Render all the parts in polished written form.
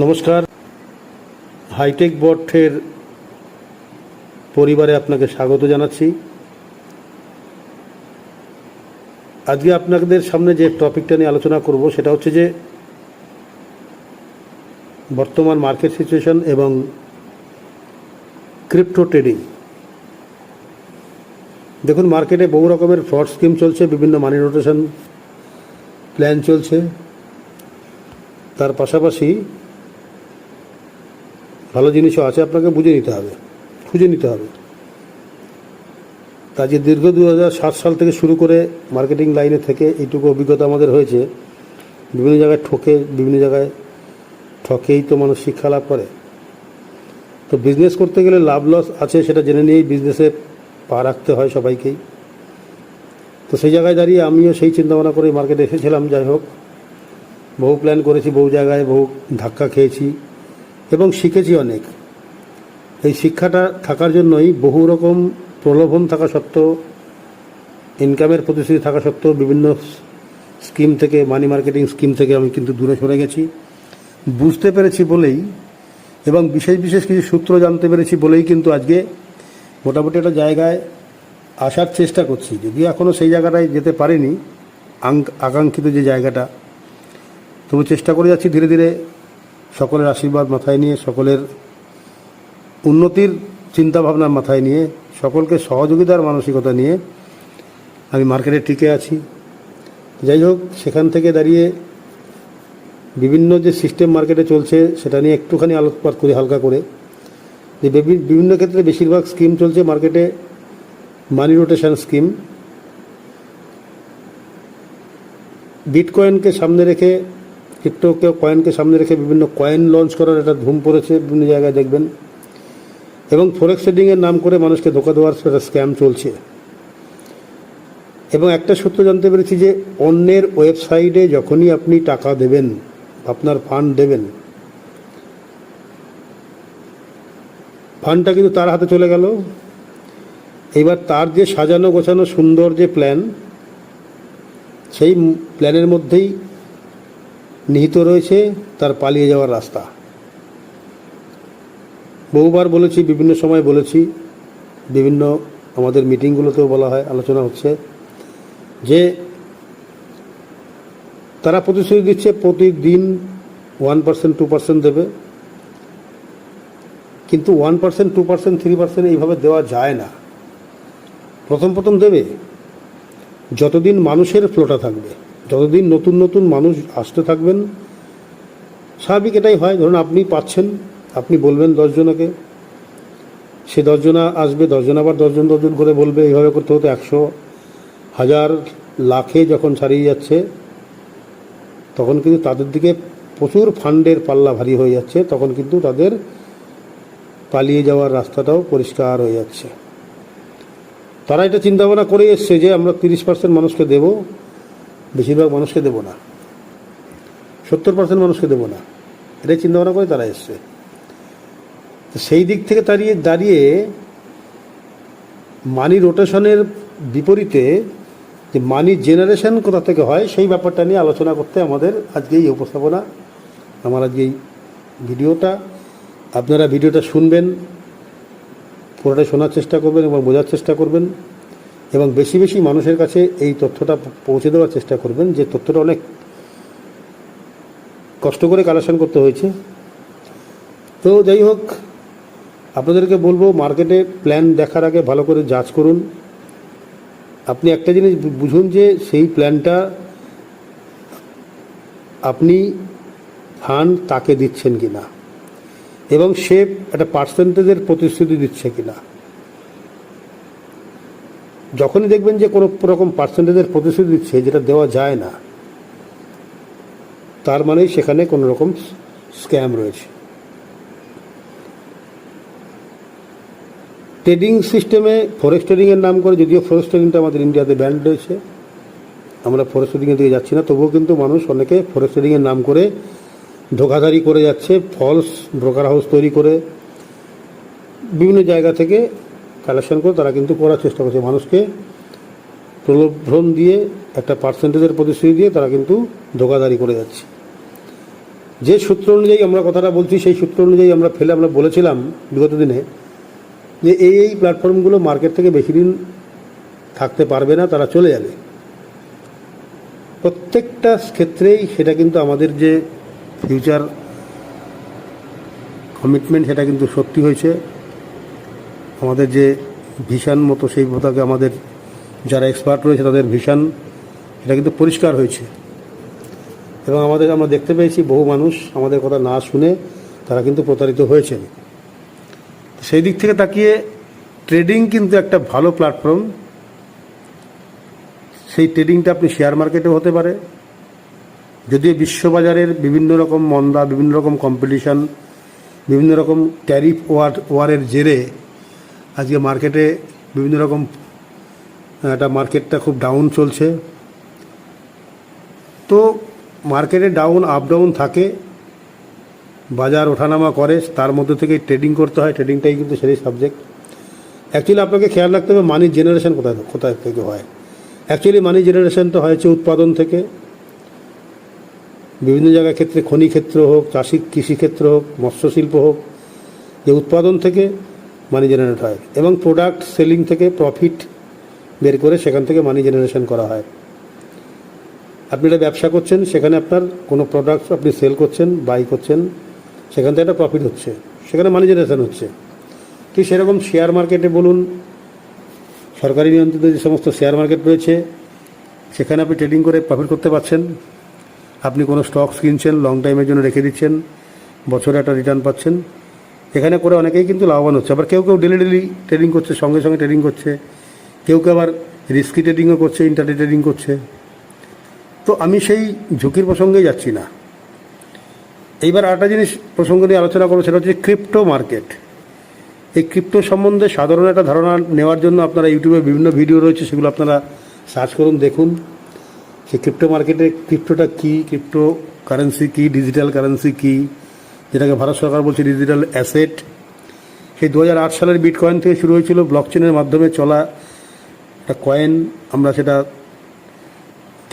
নমস্কার, হাইটেক বটের পরিবারে আপনাকে স্বাগত জানাচ্ছি। আজকে আপনাদের সামনে যে টপিকটা নিয়ে আলোচনা করব সেটা হচ্ছে যে বর্তমান মার্কেট সিচুয়েশন এবং ক্রিপ্টো ট্রেডিং। দেখুন, মার্কেটে বহু রকমের ফ্রড স্কিম চলছে, বিভিন্ন মানি রোটেশন প্ল্যান চলছে, তার পাশাপাশি ভালো জিনিসও আছে, আপনাকে খুঁজে নিতে হবে। তা যে দীর্ঘ 2007 সাল থেকে শুরু করে মার্কেটিং লাইনে থেকে এইটুকু অভিজ্ঞতা আমাদের হয়েছে, বিভিন্ন জায়গায় ঠকেই তো মানুষ শিক্ষা লাভ করে। তো বিজনেস করতে গেলে লাভ লস আছে সেটা জেনে নিয়েই বিজনেসে পা রাখতে হয় সবাইকেই। তো সেই জায়গায় দাঁড়িয়ে আমিও সেই চিন্তাভাবনা করে মার্কেটে এসেছিলাম। যাই হোক, বহু প্ল্যান করেছি, বহু জায়গায় বহু ধাক্কা খেয়েছি এবং শিখেছি অনেক। এই শিক্ষাটা থাকার জন্যই বহু রকম প্রলোভন থাকা সত্ত্বেও, ইনকামের প্রতিশ্রুতি থাকা সত্ত্বেও বিভিন্ন স্কিম থেকে, মানি মার্কেটিং স্কিম থেকে আমি কিন্তু দূরে সরে গেছি। বুঝতে পেরেছি বলেই এবং বিশেষ কিছু সূত্র জানতে পেরেছি বলেই কিন্তু আজকে মোটামুটি একটা জায়গায় আসার চেষ্টা করছি। যদিও এখনও সেই জায়গাটায় যেতে পারিনি, আকাঙ্ক্ষিত যে জায়গাটা, তবু চেষ্টা করে যাচ্ছি ধীরে ধীরে। সকলের আশীর্বাদ মাথায় নিয়ে, সকলের উন্নতির চিন্তাভাবনা মাথায় নিয়ে, সকলকে সহযোগিতার মানসিকতা নিয়ে আমি মার্কেটে টিকে আছি। যাই হোক, সেখান থেকে দাঁড়িয়ে বিভিন্ন যে সিস্টেম মার্কেটে চলছে সেটা নিয়ে একটুখানি আলোকপাত করি হালকা করে। যে বিভিন্ন ক্ষেত্রে বেশিরভাগ স্কিম চলছে মার্কেটে মানি রোটেশন স্কিম। বিটকয়েনকে সামনে রেখে, ক্রিপ্টো কয়েনকে সামনে রেখে বিভিন্ন কয়েন লঞ্চ করার একটা ধুম পড়েছে, বিভিন্ন জায়গায় দেখবেন। এবং ফরেক্স ট্রেডিংয়ের নাম করে মানুষকে ধোকা দেওয়ার একটা স্ক্যাম চলছে। এবং একটা সূত্র জানতে পেরেছি যে অন্যের ওয়েবসাইটে যখনই আপনি টাকা দেবেন, আপনার ফান্ড দেবেন, ফান্ডটা কিন্তু তার হাতে চলে গেল। এবার তার যে সাজানো গোছানো সুন্দর যে প্ল্যান, সেই প্ল্যানের মধ্যেই নিহিত রয়েছে তার পালিয়ে যাওয়ার রাস্তা। বহুবার বলেছি, বিভিন্ন সময় বলেছি, বিভিন্ন আমাদের মিটিংগুলোতেও বলা হয়, আলোচনা হচ্ছে যে তারা প্রতিশ্রুতি দিচ্ছে প্রতিদিন 1%, 2% দেবে, কিন্তু 1%, 2%, 3% এইভাবে দেওয়া যায় না। প্রথম দেবে যতদিন মানুষের ফ্লোটা থাকবে, যতদিন নতুন মানুষ আসতে থাকবেন। স্বাভাবিক এটাই হয়। ধরুন আপনি পাচ্ছেন, আপনি বলবেন 10 জনকে, সে 10 জনা আসবে, 10 জন আবার 10 জন করে বলবে। এইভাবে করতে 100, 1000, লাখে যখন ছাড়িয়ে যাচ্ছে, তখন কিন্তু তাদের দিকে প্রচুর ফান্ডের পাল্লা ভারী হয়ে যাচ্ছে। তখন কিন্তু তাদের পালিয়ে যাওয়ার রাস্তাটাও পরিষ্কার হয়ে যাচ্ছে। তারা এটা চিন্তাভাবনা করে এসছে যে আমরা 30% মানুষকে দেব, বেশিরভাগ মানুষকে দেব না, 70% মানুষকে দেব না, এটাই চিন্তাভাবনা করে তারা এসছে। সেই দিক থেকে দাঁড়িয়ে মানি রোটেশনের বিপরীতে যে মানি জেনারেশন কোথা থেকে হয়, সেই ব্যাপারটা নিয়ে আলোচনা করতে আমাদের আজকে এই উপস্থাপনা, আমার আজকে এই ভিডিওটা। আপনারা ভিডিওটা শুনবেন, পুরোটা শোনার চেষ্টা করবেন এবং বোঝার চেষ্টা করবেন, এবং বেশি মানুষের কাছে এই তথ্যটা পৌঁছে দেওয়ার চেষ্টা করবেন, যে তথ্যটা অনেক কষ্ট করে কালেকশন করতে হয়েছে। তো যাই হোক, আপনাদেরকে বলবো, মার্কেটে প্ল্যান দেখার আগে ভালো করে যাচ করুন। আপনি একটা জিনিস বুঝুন যে সেই প্ল্যানটা আপনি ফান্ড তাকে দিচ্ছেন কিনা, এবং সে একটা পার্সেন্টেজের প্রতিশ্রুতি দিচ্ছে কিনা। যখনই দেখবেন যে কোনো রকম পার্সেন্টেজের প্রতিশ্রুতি দিচ্ছে যেটা দেওয়া যায় না, তার মানেই সেখানে কোনো রকম স্ক্যাম রয়েছে। ট্রেডিং সিস্টেমে ফরেক্স ট্রেডিংয়ের নাম করে, যদিও ফরেক্স ট্রেডিংটা আমাদের ইন্ডিয়াতে ব্যান্ড রয়েছে, আমরা ফরেক্স ট্রেডিংয়ের দিকে যাচ্ছি না, তবুও কিন্তু মানুষ অনেকে ফরেক্স ট্রেডিংয়ের নাম করে ধোঁকাধারি করে যাচ্ছে। ফলস ব্রোকার হাউস তৈরি করে বিভিন্ন জায়গা থেকে কালেকশন করে তারা কিন্তু করার চেষ্টা করছে। মানুষকে প্রলোভন দিয়ে, একটা পার্সেন্টেজের প্রতিশ্রুতি দিয়ে তারা কিন্তু ধোঁকাধারি করে যাচ্ছে। যে সূত্র অনুযায়ী আমরা কথাটা বলছি, সেই সূত্র অনুযায়ী আমরা বলেছিলাম বিগত দিনে যে এই প্ল্যাটফর্মগুলো মার্কেট থেকে বেশি দিন থাকতে পারবে না, তারা চলে যাবে। প্রত্যেকটা ক্ষেত্রেই সেটা কিন্তু আমাদের যে ফিউচার কমিটমেন্ট সেটা কিন্তু সত্যি হয়েছে। আমাদের যে ভিশন মতো সেই মতাকে আমাদের যারা এক্সপার্ট রয়েছে তাদের ভিশন এটা কিন্তু পরিষ্কার হয়েছে, এবং আমরা দেখতে পেয়েছি বহু মানুষ আমাদের কথা না শুনে তারা কিন্তু প্রতারিত হয়েছেন। সেই দিক থেকে তাকিয়ে ট্রেডিং কিন্তু একটা ভালো প্ল্যাটফর্ম। সেই ট্রেডিংটা আপনি শেয়ার মার্কেটেও হতে পারে, যদিও বিশ্ববাজারের বিভিন্ন রকম মন্দা, বিভিন্ন রকম কম্পিটিশান, বিভিন্ন রকম ট্যারিফ ওয়ারের জেরে আজকে মার্কেটে বিভিন্ন রকম একটা মার্কেটটা খুব ডাউন চলছে। তো মার্কেটে আপ ডাউন থাকে, বাজার ওঠানামা করে, তার মধ্যে থেকে ট্রেডিং করতে হয়। ট্রেডিংটাই কিন্তু সেই সাবজেক্ট। অ্যাকচুয়ালি আপনাকে খেয়াল রাখতে হবে মানি জেনারেশন কোথায় থেকে হয়। অ্যাকচুয়ালি মানি জেনারেশনটা হয়েছে উৎপাদন থেকে। বিভিন্ন জায়গার ক্ষেত্রে খনি ক্ষেত্র হোক, কৃষিক্ষেত্র হোক, মৎস্যশিল্প হোক, যে উৎপাদন থেকে মানি জেনারেট হয়, এবং প্রোডাক্ট সেলিং থেকে প্রফিট বের করে সেখান থেকে মানি জেনারেশন করা হয়। আপনি একটা ব্যবসা করছেন, সেখানে আপনার কোনো প্রোডাক্ট আপনি সেল করছেন, বাই করছেন, সেখান থেকে একটা প্রফিট হচ্ছে, সেখানে মানি জেনারেশন হচ্ছে। ঠিক সেরকম শেয়ার মার্কেটে বলুন, সরকারি নিয়ন্ত্রিত যে সমস্ত শেয়ার মার্কেট রয়েছে সেখানে আপনি ট্রেডিং করে প্রফিট করতে পারছেন। আপনি কোনো স্টকস কিনছেন, লং টাইমের জন্য রেখে দিচ্ছেন, বছরে একটা রিটার্ন পাচ্ছেন। এখানে করে অনেকেই কিন্তু লাভবান হচ্ছে। আবার কেউ ডেলি ট্রেডিং করছে, সঙ্গে সঙ্গে ট্রেডিং করছে, কেউ আবার রিস্কি ট্রেডিংও করছে, ইন্টারডে ট্রেডিং করছে। তো আমি সেই ঝুঁকির প্রসঙ্গেই যাচ্ছি না। এইবার আরেকটা জিনিস প্রসঙ্গ নিয়ে আলোচনা করবো, সেটা হচ্ছে ক্রিপ্টো মার্কেট। এই ক্রিপ্টো সম্বন্ধে সাধারণ একটা ধারণা নেওয়ার জন্য আপনারা ইউটিউবে বিভিন্ন ভিডিও রয়েছে, সেগুলো আপনারা সার্চ করুন, দেখুন সেই ক্রিপ্টো মার্কেটে ক্রিপ্টোটা কী, ক্রিপ্টো কারেন্সি কী, ডিজিটাল কারেন্সি কী, যেটাকে ভারত সরকার বলছে ডিজিটাল অ্যাসেট। সেই 2008 সালের বিটকয়েন থেকে শুরু হয়েছিল, ব্লকচেনের মাধ্যমে চলা একটা কয়েন। আমরা সেটা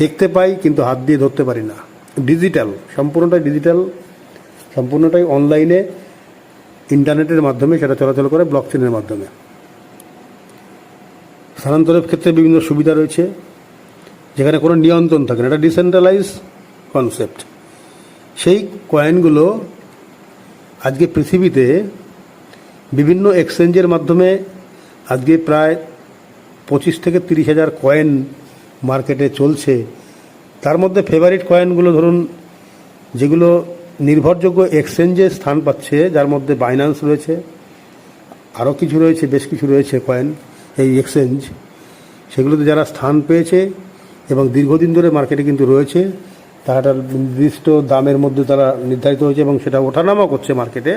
দেখতে পাই কিন্তু হাত দিয়ে ধরতে পারি না। ডিজিটাল, সম্পূর্ণটাই অনলাইনে ইন্টারনেটের মাধ্যমে সেটা চলাচল করে, ব্লকচেনের মাধ্যমে। স্থানান্তরের ক্ষেত্রে বিভিন্ন সুবিধা রয়েছে, যেখানে কোনো নিয়ন্ত্রণ থাকে না। এটা ডিসেন্ট্রালাইজ কনসেপ্ট। সেই কয়েনগুলো আজকে পৃথিবীতে বিভিন্ন এক্সচেঞ্জের মাধ্যমে আজকে প্রায় 25 থেকে 30 হাজার কয়েন মার্কেটে চলছে। তার মধ্যে ফেভারিট কয়েনগুলো ধরুন, যেগুলো নির্ভরযোগ্য এক্সচেঞ্জে স্থান পাচ্ছে, যার মধ্যে বাইন্যান্স রয়েছে, আরও কিছু রয়েছে, বেশ কিছু রয়েছে কয়েন এই এক্সচেঞ্জ। সেগুলোতে যারা স্থান পেয়েছে এবং দীর্ঘদিন ধরে মার্কেটে কিন্তু রয়েছে, তারা একটা নির্দিষ্ট দামের মধ্যে তারা নির্ধারিত হয়েছে এবং সেটা ওঠানামা করছে মার্কেটে।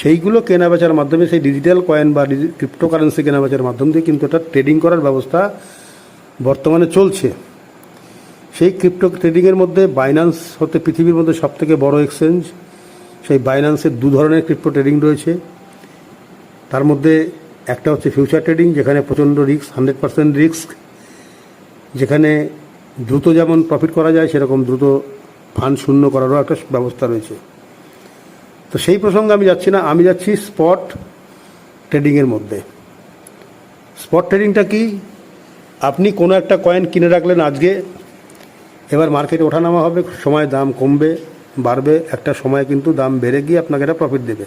সেইগুলো কেনাবেচার মাধ্যমে, সেই ডিজিটাল কয়েন বা ক্রিপ্টো কারেন্সি কেনাবেচার মাধ্যম দিয়ে কিন্তু এটা ট্রেডিং করার ব্যবস্থা বর্তমানে চলছে। সেই ক্রিপ্টো ট্রেডিংয়ের মধ্যে বাইন্যান্স হতে পৃথিবীর মধ্যে সবথেকে বড় এক্সচেঞ্জ। সেই বাইন্যান্সের দু ধরনের ক্রিপ্টো ট্রেডিং রয়েছে। তার মধ্যে একটা হচ্ছে ফিউচার ট্রেডিং, যেখানে প্রচণ্ড রিস্ক, 100% রিস্ক, যেখানে দ্রুত যেমন প্রফিট করা যায় সেরকম দ্রুত ফান্ড শূন্য করারও একটা ব্যবস্থা রয়েছে। তো সেই প্রসঙ্গে আমি যাচ্ছি না, আমি যাচ্ছি স্পট ট্রেডিংয়ের মধ্যে। স্পট ট্রেডিংটা কি? আপনি কোনো একটা কয়েন কিনে রাখলেন আজকে, এবার মার্কেটে ওঠানামা হবে, সময় দাম কমবে, বাড়বে, একটা সময় কিন্তু দাম বেড়ে গিয়ে আপনাকে একটা প্রফিট দেবে।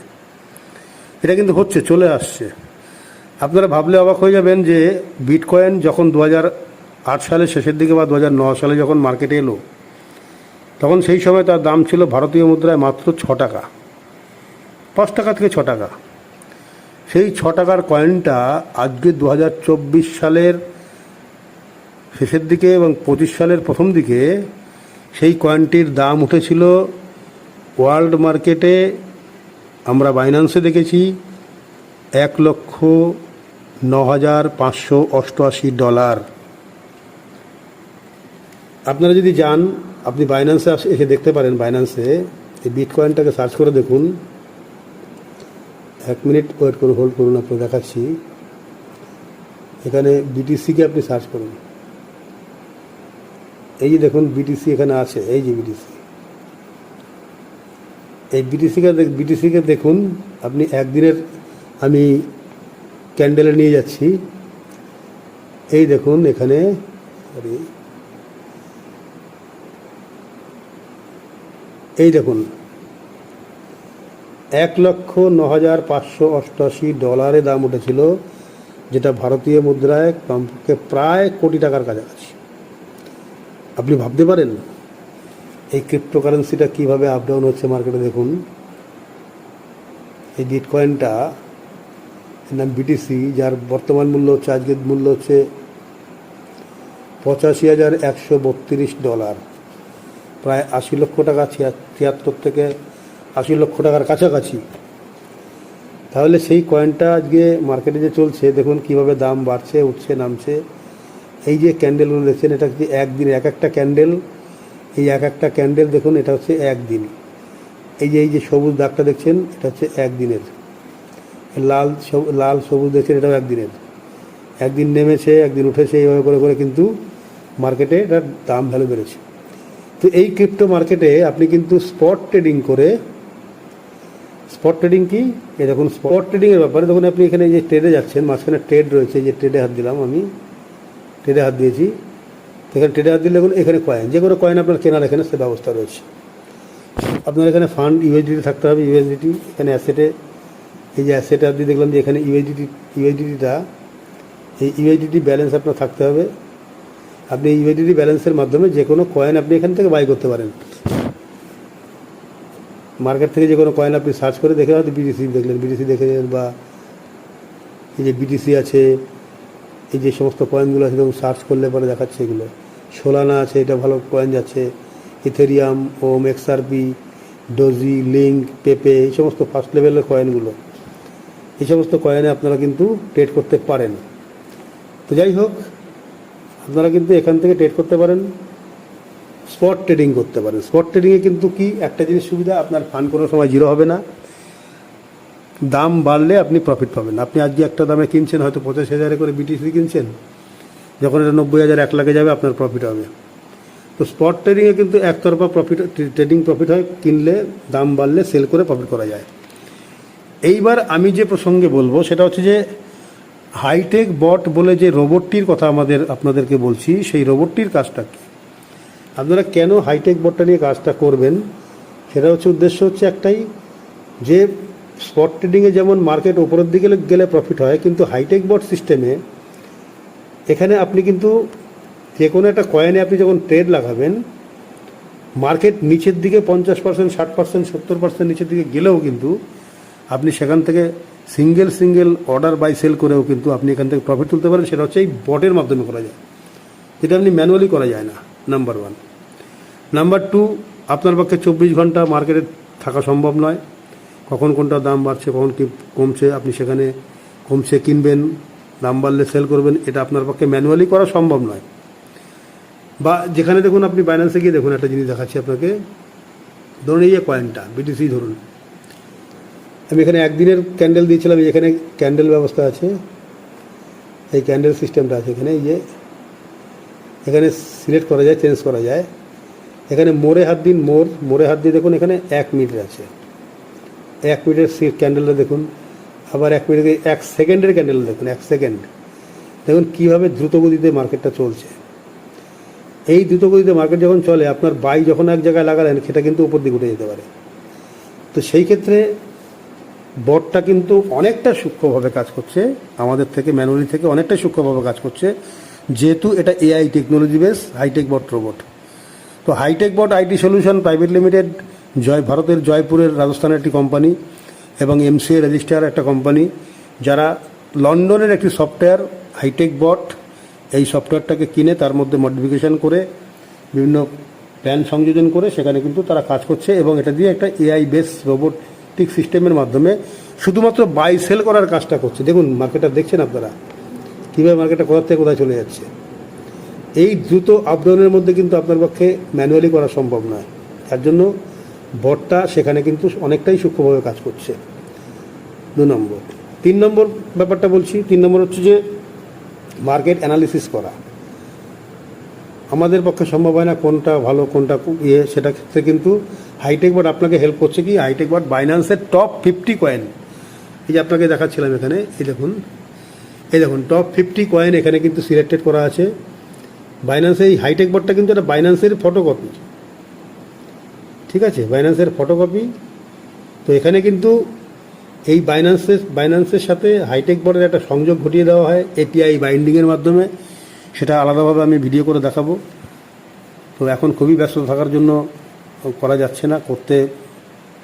এটা কিন্তু হচ্ছে, চলে আসছে। আপনারা ভাবলে অবাক হয়ে যাবেন যে বিটকয়েন যখন 2008 সালের শেষের দিকে বা 2009 সালে যখন মার্কেটে এলো, তখন সেই সময় তার দাম ছিল ভারতীয় মুদ্রায় মাত্র 6 টাকা, 5 টাকা থেকে 6 টাকা। সেই 6 টাকার কয়েনটা আজকে 2024 সালের শেষের দিকে এবং 25 সালের প্রথম দিকে সেই কয়েনটির দাম উঠেছিল ওয়ার্ল্ড মার্কেটে, আমরা বাইন্যান্সে দেখেছি, $1,09,588। আপনারা যদি যান, আপনি বাইন্যান্সে এসে দেখতে পারেন, বাইন্যান্সে এই বিটকয়েনটাকে সার্চ করে দেখুন। 1 মিনিট ওয়েট করুন, হোল্ড করুন, আপনাকে দেখাচ্ছি। এখানে বিটিসিকে আপনি সার্চ করুন। এই যে দেখুন বিটিসি এখানে আছে, এই যে বিটিসি, এই বিটিসিকে দেখুন আপনি একদিনের, আমি ক্যান্ডেলে নিয়ে যাচ্ছি। এই দেখুন এখানে এই দেখুন $1,09,588 দাম উঠেছিল, যেটা ভারতীয় মুদ্রায় কমপক্ষে প্রায় কোটি টাকার কাছাকাছি। আপনি ভাবতে পারেন এই ক্রিপ্টোকারেন্সিটা কীভাবে আপ ডাউন হচ্ছে মার্কেটে। দেখুন এই বিটকয়েনটা, এর নাম বিটিসি, যার বর্তমান মূল্য হচ্ছে, আজকের মূল্য হচ্ছে $85,132, প্রায় 80 লক্ষ টাকা, 76 থেকে 80 লক্ষ টাকার কাছাকাছি। তাহলে সেই কয়েনটা আজকে মার্কেটে যে চলছে, দেখুন কিভাবে দাম বাড়ছে, উঠছে, নামছে। এই যে ক্যান্ডেলগুলো দেখছেন, এটা হচ্ছে একদিন, এক একটা ক্যান্ডেল, এই এক একটা ক্যান্ডেল দেখুন, এটা হচ্ছে একদিন। এই যে সবুজ দাগটা দেখছেন, এটা হচ্ছে একদিনের। লাল সবুজ দেখছেন, এটাও একদিনের। একদিন নেমেছে, একদিন উঠেছে, এইভাবে করে করে কিন্তু মার্কেটে এটার দাম ভ্যালু বেড়েছে। তো এই ক্রিপ্টো মার্কেটে আপনি কিন্তু স্পট ট্রেডিং করে, স্পট ট্রেডিং কি, এই দেখুন স্পট ট্রেডিংয়ের ব্যাপারে, দেখুন আপনি এখানে যে ট্রেডে যাচ্ছেন, মাঝখানে ট্রেড রয়েছে, যে ট্রেডে হাত দিলাম, আমি ট্রেডে হাত দিয়েছি। এখানে ট্রেডে হাত দিলে দেখুন এখানে কয়েন, যে কোনো কয়েন আপনার কেনার এখানে সে ব্যবস্থা রয়েছে। আপনার এখানে ফান্ড ইউএসডিটি থাকতে হবে, ইউএসডিটি। এখানে অ্যাসেটে, এই যে অ্যাসেটে আপনি দেখলাম যে এখানে ইউএসডিটিটা, এই ইউএসডিটি ব্যালেন্স আপনার থাকতে হবে। আপনি এই ইউএসডিটি ব্যালেন্সের মাধ্যমে যে কোনো কয়েন আপনি এখান থেকে বাই করতে পারেন। মার্কেট থেকে যে কোনো কয়েন আপনি সার্চ করে দেখে, হয়তো বিটিসি দেখলেন, বিটিসি দেখেছেন, বা এই যে বিটিসি আছে, এই যে সমস্ত কয়েনগুলো আছে, দেখুন সার্চ করলে পরে দেখাচ্ছে এগুলো। সোলানা আছে, এটা ভালো কয়েন যাচ্ছে। ইথেরিয়াম, ওম, এক্সআরপি, ডোজি, লিঙ্ক, পেপে, এই সমস্ত ফার্স্ট লেভেলের কয়েনগুলো, এই সমস্ত কয়েনে আপনারা কিন্তু ট্রেড করতে পারেন। তো যাই হোক, আপনারা কিন্তু এখান থেকে ট্রেড করতে পারেন, স্পট ট্রেডিং করতে পারেন। স্পট ট্রেডিংয়ে কিন্তু কি একটা জিনিস সুবিধা, আপনার ফান্ড কোনো সময় জিরো হবে না। দাম বাড়লে আপনি প্রফিট পাবেন। আপনি আজকে একটা দামে কিনছেন, হয়তো 85,000 করে বিটিসি কিনছেন, যখন এটা 90,000, 1 লাখে যাবে, আপনার প্রফিট হবে। তো স্পট ট্রেডিংয়ে কিন্তু একতরফা ট্রেডিং প্রফিট হয়, কিনলে দাম বাড়লে সেল করে প্রফিট করা যায়। এইবার আমি যে প্রসঙ্গে বলবো সেটা হচ্ছে যে হাইটেক বট বলে যে রোবটটির কথা আপনাদেরকে বলছি, সেই রোবটটির কাজটা কী, আপনারা কেন হাইটেক বটটা নিয়ে কাজটা করবেন, সেটা হচ্ছে উদ্দেশ্য হচ্ছে একটাই, যে স্পট ট্রেডিংয়ে যেমন মার্কেট উপরের দিকে গেলে প্রফিট হয়, কিন্তু হাইটেক বট সিস্টেমে এখানে আপনি কিন্তু যে কোনো একটা কয়েনে আপনি যখন ট্রেড লাগাবেন, মার্কেট নিচের দিকে 50%, 60%, 70% নিচের দিকে গেলেও কিন্তু আপনি সেখান থেকে সিঙ্গেল অর্ডার বাই সেল করেও কিন্তু আপনি এখান থেকে প্রফিট তুলতে পারেন। সেটা হচ্ছে এই বটের মাধ্যমে করা যায়, যেটা আপনি ম্যানুয়ালি করা যায় না, নাম্বার 1। নাম্বার 2, আপনার পক্ষে 24 ঘন্টা মার্কেটে থাকা সম্ভব নয়। কখন কোনটা দাম বাড়ছে, কখন কি কমছে, আপনি সেখানে কমছে কিনবেন, দাম বাড়লে সেল করবেন, এটা আপনার পক্ষে ম্যানুয়ালি করা সম্ভব নয়। বা যেখানে দেখুন, আপনি বাইন্যান্সে গিয়ে দেখুন, একটা জিনিস দেখাচ্ছি আপনাকে। ধরুন এই যে কয়েনটা বিটিসি, ধরুন আমি এখানে একদিনের ক্যান্ডেল দিয়েছিলাম, এখানে ক্যান্ডেল ব্যবস্থা আছে, এই ক্যান্ডেল সিস্টেমটা আছে এখানে। এই যে এখানে সিলেক্ট করা যায়, চেঞ্জ করা যায়। এখানে মোড়ে হাত দিন, মোড়ে হাত দিয়ে দেখুন এখানে 1 মিনিট আছে। 1 মিনিটের ক্যান্ডেলটা দেখুন, আবার 1 মিনিটে 1 সেকেন্ডের ক্যান্ডেল দেখুন, 1 সেকেন্ড। দেখুন কীভাবে দ্রুতগতিতে মার্কেটটা চলছে। এই দ্রুতগতিতে মার্কেট যখন চলে, আপনার বাই যখন এক জায়গায় লাগালেন, সেটা কিন্তু উপর দিকে উঠে যেতে পারে। তো সেই ক্ষেত্রে বটটা কিন্তু অনেকটা সূক্ষ্মভাবে কাজ করছে, আমাদের থেকে ম্যানুয়ালি থেকে অনেকটা সূক্ষ্মভাবে কাজ করছে, যেহেতু এটা AI technology base hitech bot robot. তো hitech bot IT solution private limited, ভারতের জয়পুরের, রাজস্থানের একটি কোম্পানি, এবং এমসিএ রেজিস্টার একটা কোম্পানি, যারা লন্ডনের একটি সফটওয়্যার হাইটেক বট, এই সফটওয়্যারটাকে কিনে তার মধ্যে মডিফিকেশান করে বিভিন্ন প্ল্যান সংযোজন করে সেখানে কিন্তু তারা কাজ করছে, এবং এটা দিয়ে একটা এআই বেস রোবোটিক সিস্টেমের মাধ্যমে শুধুমাত্র বাই সেল করার কাজটা করছে। দেখুন মার্কেটটা দেখছেন আপনারা, কীভাবে মার্কেটটা কোথা থেকে কোথায় চলে যাচ্ছে। এই দ্রুত আপডাউনের মধ্যে কিন্তু আপনার পক্ষে ম্যানুয়ালি করা সম্ভব নয়, তার জন্য বটটা সেখানে কিন্তু অনেকটাই সূক্ষ্মভাবে কাজ করছে। 2 নম্বর। 3 নম্বর ব্যাপারটা বলছি। 3 নম্বর হচ্ছে যে মার্কেট অ্যানালিসিস করা। আমাদের পক্ষে সম্ভব হয় না কোনটা ভালো কোনটা সেটা ক্ষেত্রে কিন্তু হাইটেক বোর্ড আপনাকে হেল্প করছে। কি হাইটেক বোর্ড বাইন্যান্সের টপ 50 কয়েন, এই যে আপনাকে দেখাচ্ছিলাম এখানে, এই দেখুন টপ 50 কয়েন এখানে কিন্তু সিলেক্টেড করা আছে। বাইন্যান্সের এই হাইটেক বোর্ডটা কিন্তু একটা বাইন্যান্সের ফটোকপি, ঠিক আছে, বাইন্যান্সের ফটোকপি। তো এখানে কিন্তু এই বাইন্যান্সের সাথে হাইটেক বোর্ডের একটা সংযোগ ঘটিয়ে দেওয়া হয় এপিআই বাইন্ডিংয়ের মাধ্যমে। সেটা আলাদাভাবে আমি ভিডিও করে দেখাবো। তো এখন খুবই ব্যস্ত থাকার জন্য করা যাচ্ছে না, করতে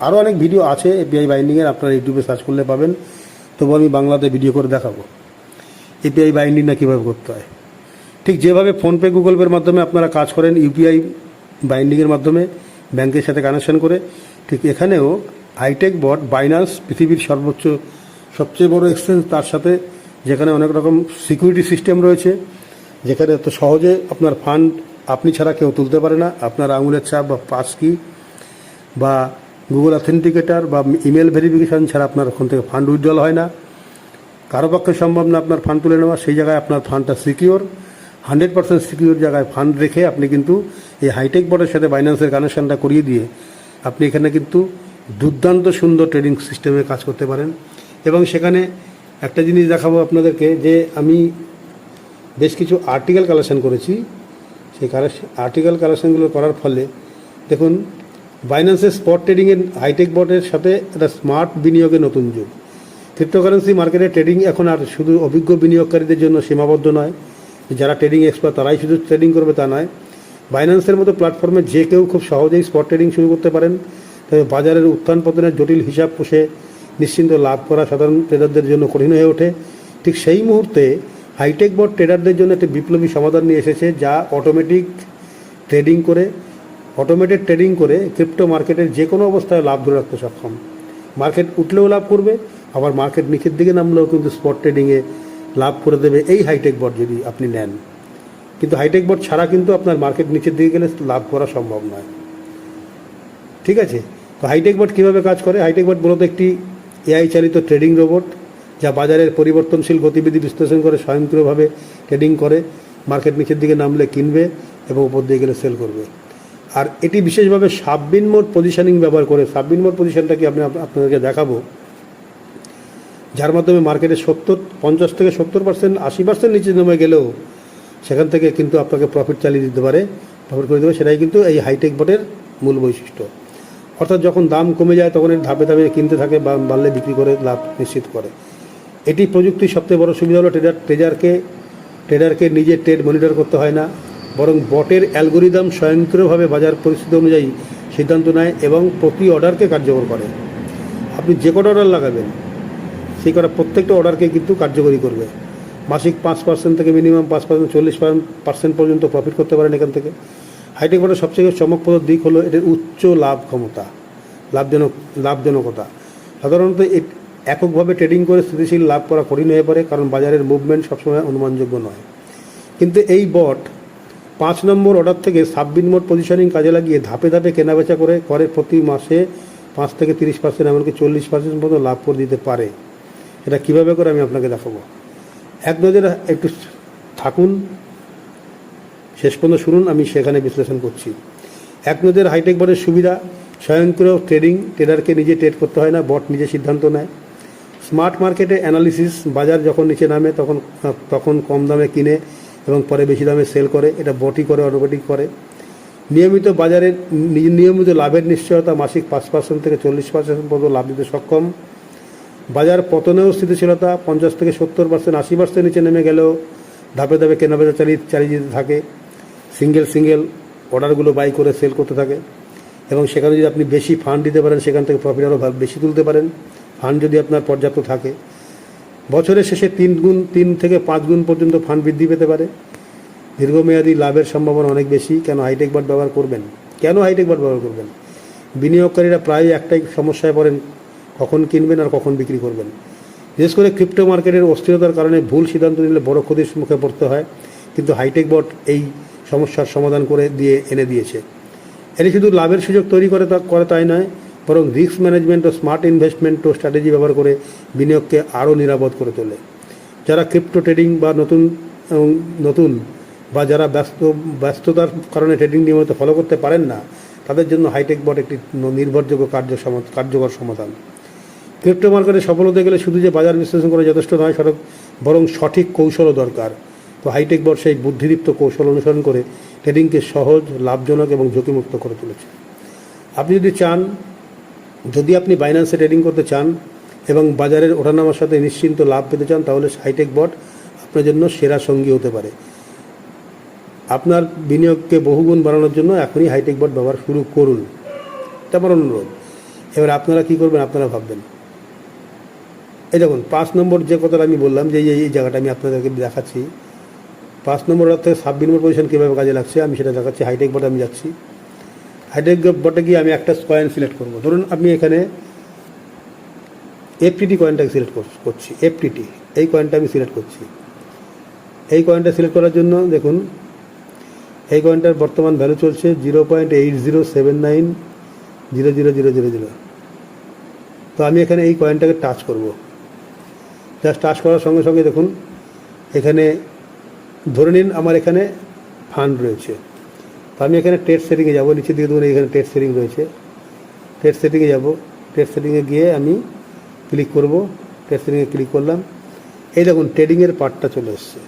আরও অনেক ভিডিও আছে এপিআই বাইন্ডিংয়ের, আপনারা ইউটিউবে সার্চ করলে পাবেন। তবু আমি বাংলাতে ভিডিও করে দেখাবো এপিআই বাইন্ডিংটা কীভাবে করতে হয়। ঠিক যেভাবে ফোনপে গুগল পের মাধ্যমে আপনারা কাজ করেন ইউপিআই বাইন্ডিংয়ের মাধ্যমে ব্যাংকের সাথে কানেকশন করে, ঠিক এখানেও হাইটেক বোর্ড বাইন্যান্স পৃথিবীর সবচেয়ে বড় এক্সচেঞ্জ, তার সাথে যেখানে অনেক রকম সিকিউরিটি সিস্টেম রয়েছে, যেখানে এত সহজে আপনার ফান্ড আপনি ছাড়া কেউ তুলতে পারে না। আপনার আঙুলের ছাপ বা পাস কি বা গুগল অথেন্টিকেটার বা ইমেল ভেরিফিকেশান ছাড়া আপনার ওখান থেকে ফান্ড উইথড্রল হয় না, কারো পক্ষে সম্ভব না আপনার ফান্ড তুলে নেওয়া। সেই জায়গায় আপনার ফান্ডটা সিকিওর, 100% সিকিউর জায়গায় ফান্ড রেখে আপনি কিন্তু এই হাইটেক বোর্ডের সাথে বাইন্যান্সের কানেকশানটা করিয়ে দিয়ে আপনি এখানে কিন্তু দুর্দান্ত সুন্দর ট্রেডিং সিস্টেমে কাজ করতে পারেন। এবং সেখানে একটা জিনিস দেখাবো আপনাদেরকে, যে আমি বেশ কিছু আর্টিকেল কালেকশন করেছি। সেই আর্টিকেল কালেকশনগুলো করার ফলে দেখুন বাইন্যান্সের স্পট ট্রেডিংয়ের হাইটেক বোর্ডের সাথে একটা স্মার্ট বিনিয়োগের নতুন যুগ। ক্রিপ্টোকারেন্সি মার্কেটে ট্রেডিং এখন আর শুধু অভিজ্ঞ বিনিয়োগকারীদের জন্য সীমাবদ্ধ নয়, যারা ট্রেডিং এক্সপার্ট তারাই শুধু ট্রেডিং করবে তা নয়। বাইন্যান্সের মতো প্ল্যাটফর্মে যে কেউ খুব সহজেই স্পট ট্রেডিং শুরু করতে পারেন। তবে বাজারের উত্থান পতনের জটিল হিসাব পুষে নিশ্চিন্ত লাভ করা সাধারণ ট্রেডারদের জন্য কঠিন হয়ে ওঠে। ঠিক সেই মুহূর্তে হাইটেক বোর্ড ট্রেডারদের জন্য একটি বিপ্লবী সমাধান নিয়ে এসেছে, যা অটোমেটেড ট্রেডিং করে ক্রিপ্টো মার্কেটের যে কোনো অবস্থায় লাভ ধরে রাখতে সক্ষম। মার্কেট উঠলেও লাভ করবে, আবার মার্কেট নিচের দিকে নামলেও কিন্তু স্পট ট্রেডিংয়ে লাভ করে দেবে এই হাইটেক বোর্ড যদি আপনি নেন। কিন্তু হাইটেক বোর্ড ছাড়া কিন্তু আপনার মার্কেট নিচের দিকে গেলে লাভ করা সম্ভব নয়, ঠিক আছে। তো হাইটেক বোর্ড কীভাবে কাজ করে? হাইটেক বোর্ড মূলত একটি এআই চালিত ট্রেডিং রোবট, যা বাজারের পরিবর্তনশীল গতিবিধি বিশ্লেষণ করে স্বয়ংক্রিয়ভাবে ট্রেডিং করে। মার্কেট নিচের দিকে নামলে কিনবে এবং উপর দিয়ে গেলে সেল করবে। আর এটি বিশেষভাবে সাববিন মোড পজিশনিং ব্যবহার করে। সাববিন মোড পজিশনটা কি আপনাদেরকে দেখাবো, যার মাধ্যমে মার্কেটে 50 থেকে 70%, 80% নিচে নেমে গেলেও সেখান থেকে কিন্তু আপনাকে প্রফিট চালিয়ে দিতে পারে, প্রফিট করে দেবে। সেটাই কিন্তু এই হাইটেক বোর্ডের মূল বৈশিষ্ট্য। অর্থাৎ যখন দাম কমে যায় তখন এর ধাপে ধাপে কিনতে থাকে, বা বাড়লে বিক্রি করে লাভ নিশ্চিত করে। এটি প্রযুক্তির সবচেয়ে বড় সুবিধা হলো ট্রেডারকে নিজে ট্রেড মনিটর করতে হয় না, বরং বটের অ্যালগোরিদম স্বয়ংক্রিয়ভাবে বাজার পরিস্থিতি অনুযায়ী সিদ্ধান্ত নেয় এবং প্রতি অর্ডারকে কার্যকর করে। আপনি যে কটা অর্ডার লাগাবেন সেই কটা প্রত্যেকটা অর্ডারকে কিন্তু কার্যকরী করবে। মাসিক 5% থেকে মিনিমাম 5%, 40% পর্যন্ত প্রফিট করতে পারেন এখান থেকে। হাইটেক বোর্ডের সবচেয়ে চমকপ্রদ দিক হলো এটির উচ্চ লাভজনকতা। সাধারণত এককভাবে ট্রেডিং করে স্থিতিশীল লাভ করা কঠিন হয়ে পড়ে, কারণ বাজারের মুভমেন্ট সবসময় অনুমানযোগ্য নয়। কিন্তু এই বট 5 নম্বর অর্ডার থেকে সাববিন মোড পজিশনিং কাজে লাগিয়ে ধাপে ধাপে কেনাবেচা করে প্রতি মাসে 5 থেকে 30%, এমনকি 40% পর্যন্ত লাভ করে দিতে পারে। এটা কীভাবে করে আমি আপনাকে দেখাবো। এক নজরে একটু থাকুন, শেষ পর্যন্ত শুনুন, আমি সেখানে বিশ্লেষণ করছি। এক নজরে হাইটেক বোর্ডের সুবিধা: স্বয়ংক্রিয় ট্রেডিং, ট্রেডারকে নিজে ট্রেড করতে হয় না, বট নিজে সিদ্ধান্ত নেয়। স্মার্ট মার্কেটে অ্যানালিসিস, বাজার যখন নিচে নামে তখন কম দামে কিনে এবং পরে বেশি দামে সেল করে, এটা বটই করে, অটোমেটিক করে। নিয়মিত লাভের নিশ্চয়তা, মাসিক 5% থেকে 40% পর্যন্ত লাভ দিতে সক্ষম। বাজার পতনেও স্থিতিশীলতা, 50 থেকে 70%, 80% নিচে নেমে গেলেও ধাপে ধাপে কেনাবেচা চালিয়ে যেতে থাকে। সিঙ্গেল অর্ডারগুলো বাই করে সেল করতে থাকে, এবং সেখানে যদি আপনি বেশি ফান্ড দিতে পারেন সেখান থেকে প্রফিট আরও বেশি তুলতে পারেন, ফান্ড যদি আপনার পর্যাপ্ত থাকে। বছরের শেষে 3 থেকে 5 গুণ পর্যন্ত ফান্ড বৃদ্ধি পেতে পারে। দীর্ঘমেয়াদী লাভের সম্ভাবনা অনেক বেশি। কেন হাইটেক বোর্ড ব্যবহার করবেন? বিনিয়োগকারীরা প্রায় একটাই সমস্যায় পড়েন, কখন কিনবেন আর কখন বিক্রি করবেন। বিশেষ করে ক্রিপ্টো মার্কেটের অস্থিরতার কারণে ভুল সিদ্ধান্ত নিলে বড় ক্ষতির মুখে পড়তে হয়, কিন্তু হাইটেক বোর্ড এই সমস্যার সমাধান এনে দিয়েছে। এটি শুধু লাভের সুযোগ তৈরি করে তাই নয়, বরং রিস্ক ম্যানেজমেন্ট ও স্মার্ট ইনভেস্টমেন্ট ও স্ট্র্যাটেজি ব্যবহার করে বিনিয়োগকে আরও নিরাপদ করে তোলে। যারা ক্রিপ্টো ট্রেডিং বা নতুন বা যারা ব্যস্ততার কারণে ট্রেডিং নিয়মিত ফলো করতে পারেন না, তাদের জন্য হাইটেক বট একটি নির্ভরযোগ্য কার্যকর সমাধান। ক্রিপ্টো মার্কেটে সফল হতে গেলে শুধু যে বাজার বিশ্লেষণ করা যথেষ্ট নয়, বরং সঠিক কৌশলও দরকার। তো হাইটেক বট সেই বুদ্ধিদীপ্ত কৌশল অনুসরণ করে ট্রেডিংকে সহজ, লাভজনক এবং ঝুঁকিমুক্ত করে তুলেছে। আপনি যদি আপনি বাইন্যান্সে ট্রেডিং করতে চান এবং বাজারের ওঠানামার সাথে নিশ্চিন্ত লাভ পেতে চান, তাহলে হাইটেক বট আপনার জন্য সেরা সঙ্গী হতে পারে। আপনার বিনিয়োগকে বহুগুণ বাড়ানোর জন্য এখনই হাইটেক বট ব্যবহার শুরু করুন, এটা আমার অনুরোধ। এবার আপনারা কী করবেন, আপনারা ভাববেন। এই দেখুন 5 নম্বর যে কথাটা আমি বললাম, যে এই জায়গাটা আমি আপনাদেরকে দেখাচ্ছি, 5 নম্বর থেকে 26 নম্বর পজিশন কীভাবে কাজে লাগছে আমি সেটা দেখাচ্ছি। হাইটেক বটে আমি যাচ্ছি। হাইটেক বটে গিয়ে আমি একটা কয়েন সিলেক্ট করব। ধরুন আমি এখানে এফটিটি কয়েনটাকে সিলেক্ট করছি। এফটিটি এই কয়েনটা আমি সিলেক্ট করছি। এই কয়েনটা সিলেক্ট করার জন্য দেখুন এই কয়েনটার বর্তমান ভ্যালু চলছে 0.8079000000। তো আমি এখানে এই কয়েনটাকে টাচ করব। জাস্ট টাচ করার সঙ্গে সঙ্গে দেখুন এখানে ধরে নিন আমার এখানে ফান্ড রয়েছে। তো আমি এখানে ট্রেড সেটিংয়ে যাব। নিচের দিকে ধরুন এখানে ট্রেড সেটিং রয়েছে। ট্রেড সেটিংয়ে যাব। ট্রেড সেটিংয়ে গিয়ে আমি ক্লিক করব। ট্রেড সেটিংয়ে ক্লিক করলাম। এই দেখুন ট্রেডিংয়ের পার্টটা চলে এসছে।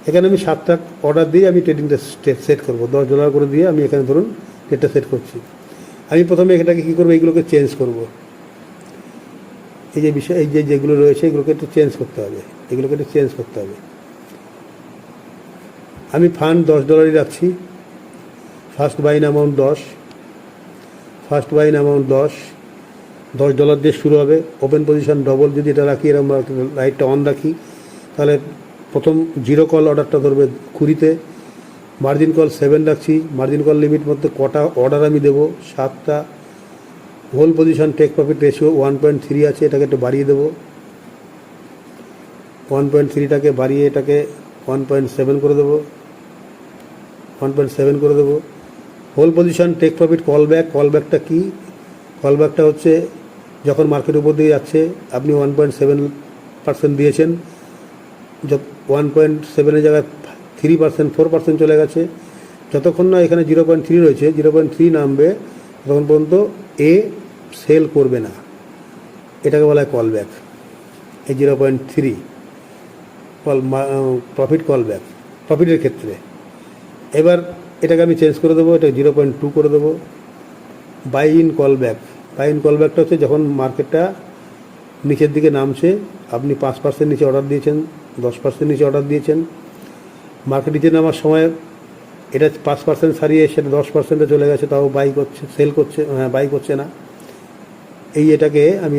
এখানে আমি 7টা অর্ডার দিয়ে আমি ট্রেডিংটা সেট করব। $10 করে দিয়ে আমি এখানে ধরুন ট্রেডটা সেট করছি। আমি প্রথমে এটাকে কী করবো, এইগুলোকে চেঞ্জ করব। এই যে বিষয় যেগুলো রয়েছে এগুলোকে একটু চেঞ্জ করতে হবে। আমি ফান্ড $10 রাখছি। ফার্স্ট বাইন অ্যামাউন্ট 10। $10 দিয়ে শুরু হবে। ওপেন পজিশন ডবল যদি এটা রাখি, এরকম লাইটটা অন রাখি, তাহলে প্রথম 0 কল অর্ডারটা ধরবে 20-তে। মার্জিন কল 7 রাখছি। মার্জিন কল লিমিট মধ্যে কটা অর্ডার আমি দেবো, 7টা। Whole position take profit ratio 1.3 আছে, এটাকে একটু বাড়িয়ে দেবো। 1.3টাকে বাড়িয়ে এটাকে 1.7 করে দেবো। 1.7 করে দেবো। হোল পজিশন টেক প্রফিট কলব্যাকটা কি? কলব্যাকটা হচ্ছে যখন মার্কেট উপর দিয়ে যাচ্ছে আপনি 1.7% দিয়েছেন, 1.7-এর জায়গায় 3%, 4% চলে গেছে। যতক্ষণ না এখানে 0.3 রয়েছে, 0.3 নামবে তখন পর্যন্ত সেল করবে না। এটাকে বলা হয় কলব্যাক। এই 0.3 প্রফিট কলব্যাক প্রফিটের ক্ষেত্রে। এবার এটাকে আমি চেঞ্জ করে দেবো, এটা 0.2 করে দেবো। বাই ইন কলব্যাকটা হচ্ছে যখন মার্কেটটা নিচের দিকে নামছে, আপনি 5% নিচে অর্ডার দিয়েছেন, 10% নিচে অর্ডার দিয়েছেন, মার্কেট নিচে নামার সময় এটা 5% ছাড়িয়ে সেটা 10%-এ চলে গেছে, তাও বাই করছে না।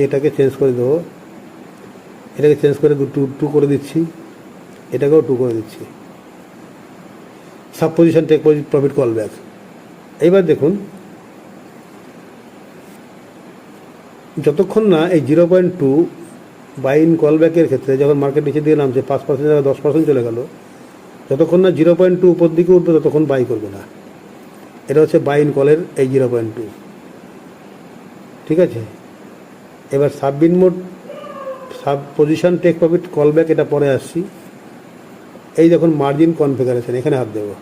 এটাকে চেঞ্জ করে দেবো। এটাকে চেঞ্জ করে 2 করে দিচ্ছি। এটাকেও 2 করে দিচ্ছি। Sub position take profit callback. এইবার দেখুন যতক্ষণ না এই 0.2 বাই ইন কলব্যাকের ক্ষেত্রে, যখন মার্কেট নিচে দিয়ে নামছে 5% জায়গায় 10% চলে গেল, যতক্ষণ না 0.2 উপর দিকে উঠবে ততক্ষণ বাই করবে না। এটা হচ্ছে বাই ইন কলের এই 0.2। ঠিক আছে। এবার sub position take profit callback, এটা পরে আসছি। এই দেখুন মার্জিন কনফিগারেশন, এখানে হাত দেবো।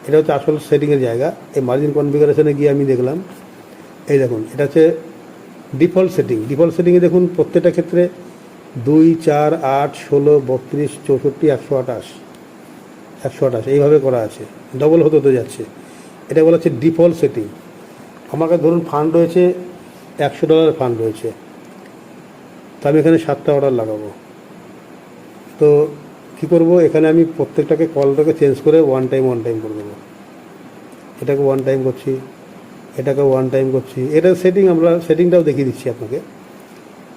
এটা হচ্ছে আসল সেটিংয়ের জায়গা। এই মার্জিন কনফিগারেশনে গিয়ে আমি দেখলাম, এই দেখুন এটা হচ্ছে ডিফল্ট সেটিংয়ে দেখুন প্রত্যেকটা ক্ষেত্রে 2, 4, 8, 16, 32, 64, 128 এইভাবে করা আছে। ডবল হতে যাচ্ছে। এটা বলা হচ্ছে ডিফল্ট সেটিং। আমার কাছে ধরুন ফান্ড রয়েছে $100 ফান্ড রয়েছে, তো আমি এখানে 7টা অর্ডার লাগাবো। তো কী করবো, এখানে আমি প্রত্যেকটাকে কলটাকে চেঞ্জ করে ওয়ান টাইম করে দেবো। এটাকে ওয়ান টাইম করছি, এটাকে ওয়ান টাইম করছি। এটা সেটিংটাও দেখিয়ে দিচ্ছি আপনাকে।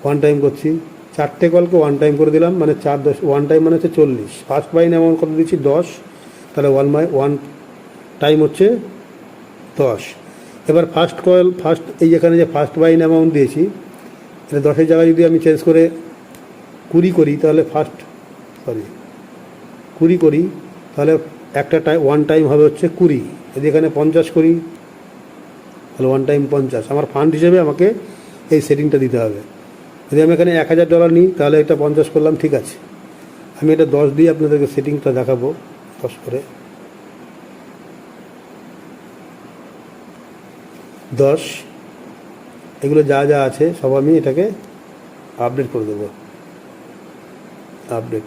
ওয়ান টাইম করছি। 4টে কলকে ওয়ান টাইম করে দিলাম, মানে 4 10 ওয়ান টাইম মানে হচ্ছে 40। ফার্স্ট বাইন অ্যামাউন্ট কত দিচ্ছি 10, তাহলে ওয়ান টাইম হচ্ছে 10। এবার এই যেখানে যে ফার্স্ট বাইন অ্যামাউন্ট দিয়েছি, এটা 10-এর জায়গায় যদি আমি চেঞ্জ করে 20 করি, তাহলে 20 করি, তাহলে একটা ওয়ান টাইম হবে হচ্ছে 20। যদি এখানে 50 করি তাহলে ওয়ান টাইম 50। আমার ফান্ড হিসেবে আমাকে এই সেটিংটা দিতে হবে। যদি আমি এখানে $1000 নিই তাহলে এটা 50 করলাম, ঠিক আছে। আমি এটা 10 দিয়ে আপনাদেরকে সেটিংটা দেখাবো। 10 করে 10, এগুলো যা যা আছে সব আমি এটাকে আপডেট করে দেবো। আপডেট,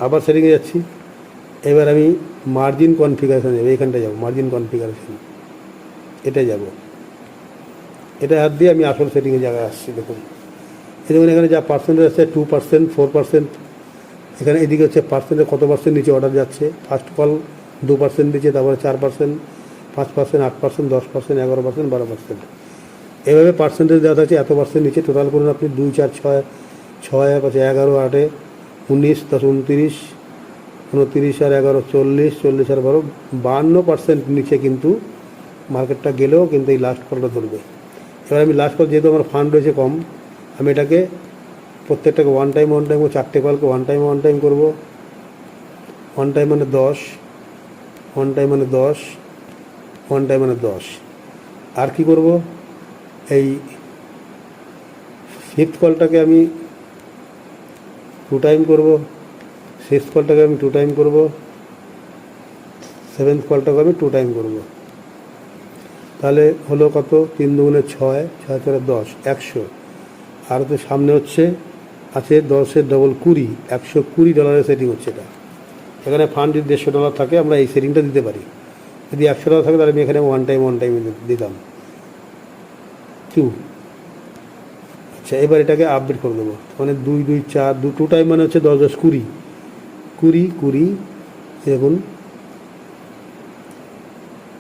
আবার সেটিংয়ে যাচ্ছি। এবার আমি মার্জিন কনফিগারেশন যাবো, এইখানটায় যাবো, মার্জিন কনফিগারেশন, এটাই যাব। এটা হাত দিয়ে আমি আসল সেটিংয়ের জায়গায় আসছি। দেখুন এই দেখুন এখানে যা পার্সেন্টেজ আছে 2%, 4%, এখানে এদিকে হচ্ছে পার্সেন্টেজ কত পার্সেন্ট নিচে অর্ডার যাচ্ছে। ফার্স্ট কল 2% দিচ্ছে, তারপরে 4%, 5%, 8%, 10%, 11%, 12%, এভাবে পার্সেন্টেজ দেওয়া আছে। এত পার্সেন্ট নিচে টোটাল করুন আপনি 2, 4, 6, 6, 5, 11, 8, 19, 10, 29, 29 আর 11, 40, 40 আর 12, 52% নিচে কিন্তু মার্কেটটা গেলেও কিন্তু এই লাস্ট কলটা ধরবে। এবার আমি লাস্ট কল, যেহেতু আমার ফান্ড রয়েছে কম, আমি এটাকে প্রত্যেকটাকে ওয়ান টাইম করবো। 4টে কলকে ওয়ান টাইম করবো। ওয়ান টাইম মানে 10, ওয়ান টাইম মানে 10, ওয়ান টাইম মানে 10। আর কি করব, এই ফিফথ কলটাকে আমি 2 টাইম করবো, সিক্সথ কলটাকে আমি 2 টাইম করবো, সেভেন্থ কলটাকে আমি 2 টাইম করবো। তাহলে হলো কত, 3 দুগুণে 6, 6 4 10, 100। আর তো সামনে হচ্ছে আছে 10-এর ডবল 20, $120 সেটিং হচ্ছে এটা। এখানে ফান্ড যদি $150 থাকে আমরা এই সেটিংটা দিতে পারি। যদি $100 থাকে তাহলে আমি এখানে ওয়ান টাইম দিতাম 2। আচ্ছা, এবার এটাকে আপডেট করে দেবো। মানে 2 2 4, 2 টাইম মানে হচ্ছে 10 10 20, 20 20, দেখুন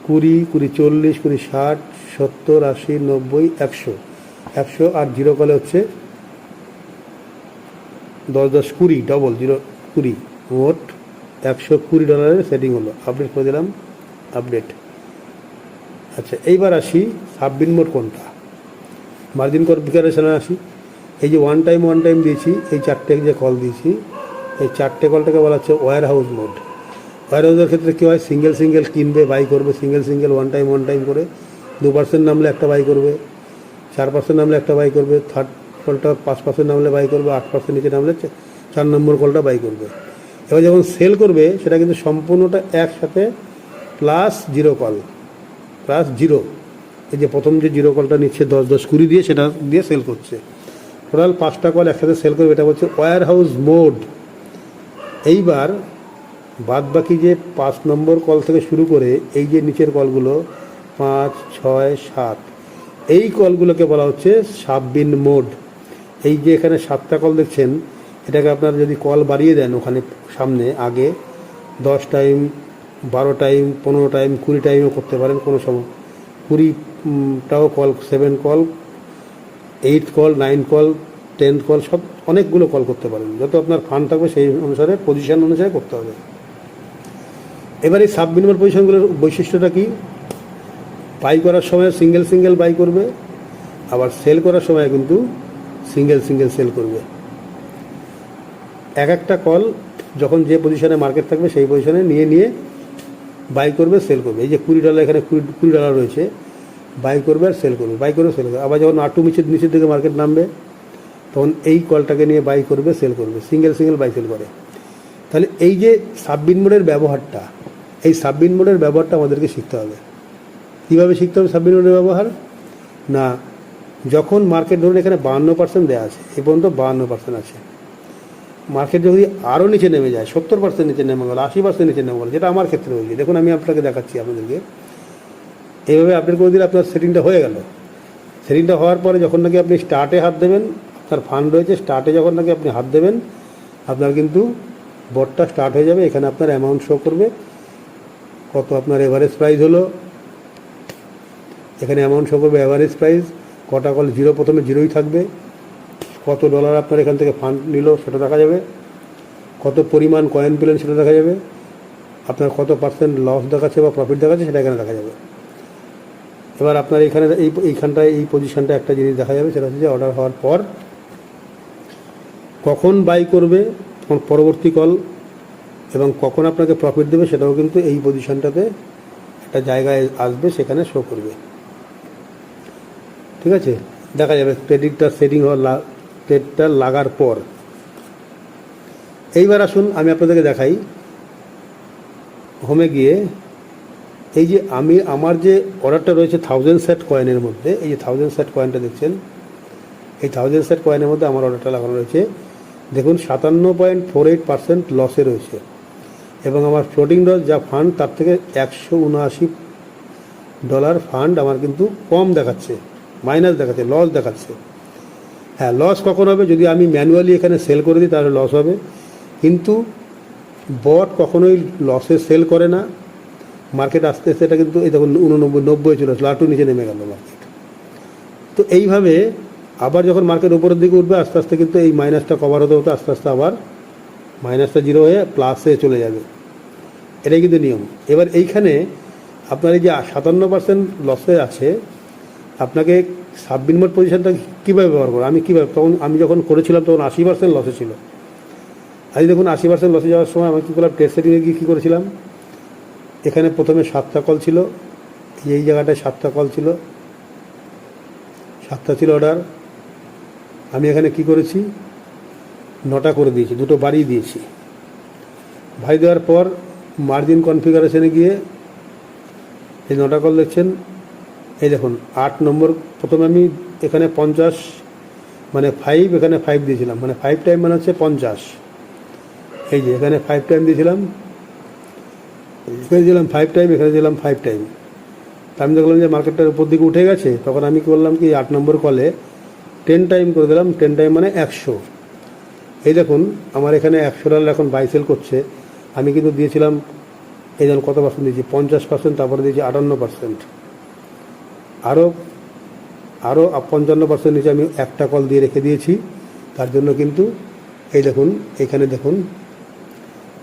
20 20 40 20 60 70 80 90 100, 100 আর 0 কলে হচ্ছে 10 10 20, ডবল 0 20, মোট $120 সেটিং হলো। আপডেট করে দিলাম, আপডেট। আচ্ছা, এইবার আসি সাবমিট মোড কোনটা, মার্জিন কনফিগারেশনে আসি। এই যে ওয়ান টাইম দিয়েছি, এই 4টে যে কল দিয়েছি, এই 4টে কলটাকে বলা হচ্ছে ওয়্যার হাউস মোড। ওয়্যার হাউসের ক্ষেত্রে কী হয়, সিঙ্গেল কিনবে, বাই করবে, সিঙ্গেল ওয়ান টাইম করে। 2% নামলে একটা বাই করবে, 4% নামলে একটা বাই করবে, থার্ড কলটা 5% নামলে বাই করবে, 8% নিচে নামলে 4 নম্বর কলটা বাই করবে। এবার যখন সেল করবে সেটা কিন্তু সম্পূর্ণটা একসাথে প্লাস 0 কল, প্লাস 0, এই যে প্রথম যে 0 কলটা নিচ্ছে 10 10 20 দিয়ে, সেটা দিয়ে সেল করছে। টোটাল 5টা কল একসাথে সেল করবে, এটা হচ্ছে ওয়্যার হাউস মোড। এইবার বাদ বাকি যে 5 নম্বর কল থেকে শুরু করে এই যে নিচের কলগুলো 5 6 7, এই কলগুলোকে বলা হচ্ছে সাবমিট মোড। এই যে এখানে 7টা কল দেখছেন, এটাকে আপনারা যদি কল বাড়িয়ে দেন ওখানে সামনে আগে 10 টাইম, 12 টাইম, 15 টাইম, 20 টাইমও করতে পারেন, কোনো সময় 20টাও call, 7 call, 8 call, 9 call, 10 call, সব অনেকগুলো কল করতে পারেন। যত আপনার ফান্ড থাকবে সেই অনুসারে, পজিশন অনুসারে করতে হবে। এবার এই সাবমিট মোড পজিশনগুলোর বৈশিষ্ট্যটা কি, বাই করার সময় সিঙ্গেল বাই করবে, আবার সেল করার সময় কিন্তু সিঙ্গেল সেল করবে। একটা কল যখন যে পজিশনে মার্কেট থাকবে সেই পজিশনে নিয়ে বাই করবে, সেল করবে। এই যে $20, এখানে $20 রয়েছে, বাই করবে আর সেল করবে, বাই করবে সেল করবে। আবার যখন আটু নিচের দিকে মার্কেট নামবে তখন এই কলটাকে নিয়ে বাই করবে, সেল করবে, সিঙ্গেল বাই সেল করে। তাহলে এই যে সাবমিট মোডের ব্যবহারটা, এই সাবমিট মোডের ব্যবহারটা আমাদেরকে শিখতে হবে। কীভাবে শিখতে হবে সাবমিট মোডের ব্যবহার, না যখন মার্কেট ধরুন এখানে 52% দেওয়া আছে, এই পর্যন্ত 52% আছে, মার্কেট যদি আরও নিচে নেমে যায়, 70% নিচে নেমে গেল, 80% নিচে নেমে গেল, যেটা আমার ক্ষেত্রে হয়েছে, দেখুন আমি আপনাকে দেখাচ্ছি আপনাদেরকে। এইভাবে আপডেট করে দিলে আপনার সেটিংটা হয়ে গেল। সেটিংটা হওয়ার পরে যখন নাকি আপনি স্টার্টে হাত দেবেন, আপনার ফান্ড রয়েছে, স্টার্টে যখন নাকি আপনি হাত দেবেন, আপনার কিন্তু বটটা স্টার্ট হয়ে যাবে। এখানে আপনার অ্যামাউন্ট শো করবে, কত আপনার এভারেজ প্রাইস হলো, এখানে অ্যামাউন্ট শো করবে, এভারেজ প্রাইস, কটা কল 0, প্রথমে 0ই থাকবে, কত ডলার আপনার এখান থেকে ফান্ড নিল সেটা দেখা যাবে, কত পরিমাণ কয়েন পেলেন সেটা দেখা যাবে, আপনার কত পার্সেন্ট লস দেখাচ্ছে বা প্রফিট দেখাচ্ছে সেটা এখানে দেখা যাবে। এবার আপনার এখানে এইখানটায় এই পজিশনটা একটা জিনিস দেখা যাবে, সেটা হচ্ছে যে অর্ডার হওয়ার পর কখন বাই করবে পরবর্তী কল এবং কখন আপনাকে প্রফিট দেবে সেটাও কিন্তু এই পজিশনটাতে একটা জায়গায় আসবে, সেখানে শো করবে। ঠিক আছে, দেখা যাবে ট্রেডিংটার সেটিং ট্রেডটা লাগার পর। এইবার আসুন আমি আপনাদেরকে দেখাই, হোমে গিয়ে এই যে আমার যে অর্ডারটা রয়েছে 1000 সেট কয়েনের মধ্যে, এই যে 1000 সেট কয়েনটা দেখছেন, এই 1000 সেট কয়েনের মধ্যে আমার অর্ডারটা লাগানো রয়েছে, দেখুন 57.48% লসে রয়েছে। এবং আমার ফ্লোটিং লস যা ফান্ড তার থেকে $179 ফান্ড আমার কিন্তু কম দেখাচ্ছে, মাইনাস দেখাচ্ছে, লস দেখাচ্ছে। হ্যাঁ, লস কখন হবে? যদি আমি ম্যানুয়ালি এখানে সেল করে দিই তাহলে লস হবে, কিন্তু বট কখনোই লসে সেল করে না। মার্কেট আস্তে আস্তে এটা কিন্তু এই দেখুন 89-90 চলে আসলো, একটু নিচে নেমে গেল মার্কেট। তো এইভাবে আবার যখন মার্কেট উপরের দিকে উঠবে আস্তে আস্তে কিন্তু এই মাইনাসটা কভার হতে হতে আস্তে আস্তে আবার মাইনাসটা জিরো হয়ে প্লাসে চলে যাবে, এটাই কিন্তু নিয়ম। এবার এইখানে আপনার এই যে 57% লসে আছে, আপনাকে সাবমিট মোড পজিশনটা কীভাবে ব্যবহার করো? আমি যখন করেছিলাম তখন 80% লসে ছিল। আজ দেখুন 80% লসে যাওয়ার সময় আমি কী করলাম, ট্রেড সেটিংয়ে গিয়ে কী করেছিলাম, এখানে প্রথমে 7টা কল ছিল, এই জায়গাটায় 7টা কল ছিল, 7টা ছিল অর্ডার। আমি এখানে কি করেছি, 9টা করে দিয়েছি, 2টো বাড়িয়ে দিয়েছি। ভাই দেওয়ার পর মার্জিন কনফিগারেশনে গিয়ে এই 9টা কল দেখছেন, এই দেখুন 8 নম্বর, প্রথমে আমি এখানে 50 মানে 5, এখানে 5 দিয়েছিলাম, মানে 5 টাইম মানে হচ্ছে 50। এই যে এখানে 5 টাইম দিয়েছিলাম, এখানে দিলাম 5 টাইম, এখানে দিলাম 5 টাইম। তা আমি দেখলাম যে মার্কেটটার উপর দিকে উঠে গেছে, তখন আমি কী করলাম কি 8 নম্বর কলে 10 টাইম করে দিলাম। 10 টাইম মানে 100। এই দেখুন আমার এখানে $100 এখন বাই সেল করছে। আমি কিন্তু দিয়েছিলাম, এই যেন কত পার্সেন্ট দিয়েছি, 50%, তারপরে দিয়েছি 58%, আরও 55% নিচে আমি একটা কল দিয়ে রেখে দিয়েছি। তার জন্য কিন্তু এই দেখুন এখানে দেখুন,